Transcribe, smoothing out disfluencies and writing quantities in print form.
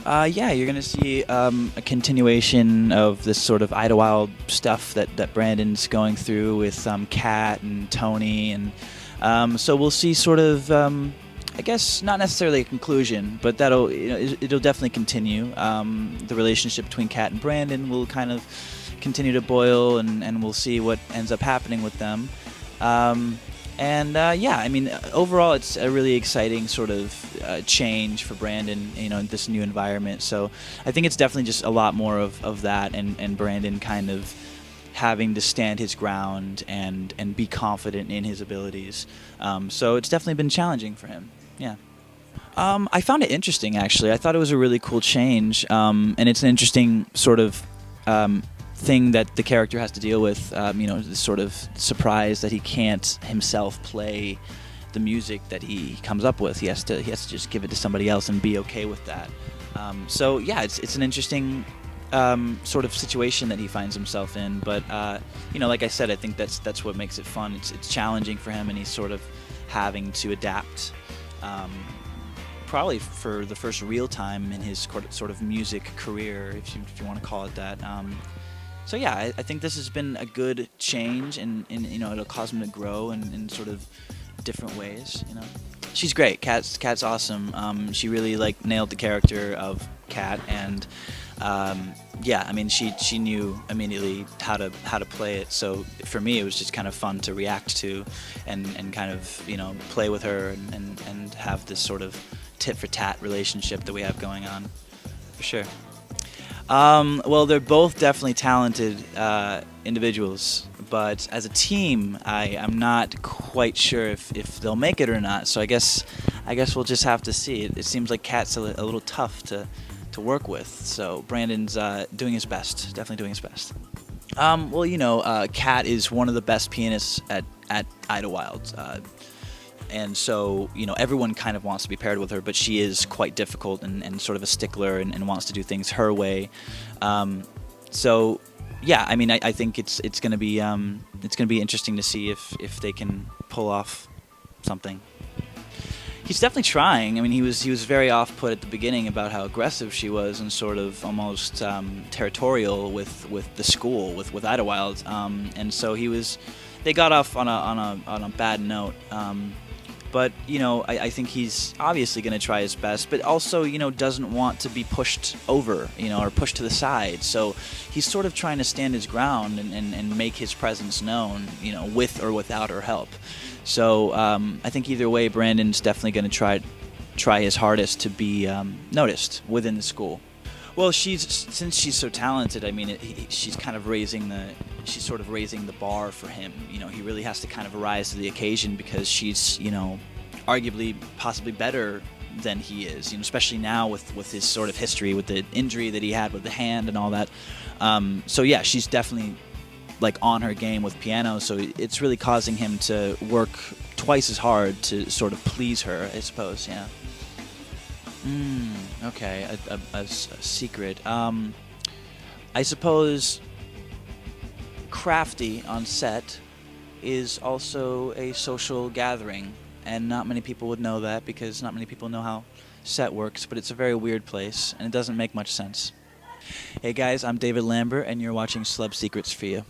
Yeah, you're gonna see a continuation of this sort of Idlewild stuff that Brandon's going through with Kat and Tony, and so we'll see sort of, I guess, not necessarily a conclusion, but it'll definitely continue. The relationship between Kat and Brandon will kind of continue to boil, and we'll see what ends up happening with them. Yeah, I mean, overall, it's a really exciting sort of change for Brandon, in this new environment. So I think it's definitely just a lot more of that, and Brandon kind of having to stand his ground and be confident in his abilities. So it's definitely been challenging for him. Yeah. I found it interesting, actually. I thought it was a really cool change, and it's an interesting sort of thing that the character has to deal with. This sort of surprise that he can't himself play the music that he comes up with. He has to just give it to somebody else and be okay with that. So yeah, it's an interesting sort of situation that he finds himself in. But like I said, I think that's what makes it fun. It's challenging for him, and he's sort of having to adapt. Probably for the first real time in his sort of music career, if you want to call it that. So yeah, I think this has been a good change, and it'll cause him to grow in sort of different ways. She's great. Kat's awesome. She really nailed the character of Kat, and yeah, I mean she knew immediately how to play it. So for me, it was just kind of fun to react to, and kind of play with her and have this sort of tit for tat relationship that we have going on, for sure. Well, they're both definitely talented individuals, but as a team, I'm not quite sure if they'll make it or not. So I guess we'll just have to see. It seems like Kat's a little tough to work with. So Brandon's doing his best, definitely doing his best. Well, Kat is one of the best pianists at Idlewild. And so, everyone kind of wants to be paired with her, but she is quite difficult and sort of a stickler and wants to do things her way. So, yeah, I mean, I think it's gonna be interesting to see if they can pull off something. He's definitely trying. I mean, he was very off-put at the beginning about how aggressive she was and sort of almost territorial with the school, with Idlewild, and so they got off on a bad note. But, I think he's obviously going to try his best, but also, doesn't want to be pushed over, or pushed to the side. So he's sort of trying to stand his ground and make his presence known, with or without her help. So I think either way, Brandon's definitely going to try his hardest to be noticed within the school. Well, since she's so talented, I mean, she's kind of raising the bar for him. He really has to kind of rise to the occasion because she's, arguably possibly better than he is, especially now with his sort of history with the injury that he had with the hand and all that. So yeah, she's definitely on her game with piano. So it's really causing him to work twice as hard to sort of please her, I suppose. Yeah. Okay, a secret. I suppose crafty on set is also a social gathering, and not many people would know that because not many people know how set works, but it's a very weird place, and it doesn't make much sense. Hey guys, I'm David Lambert, and you're watching Celeb Secrets for You.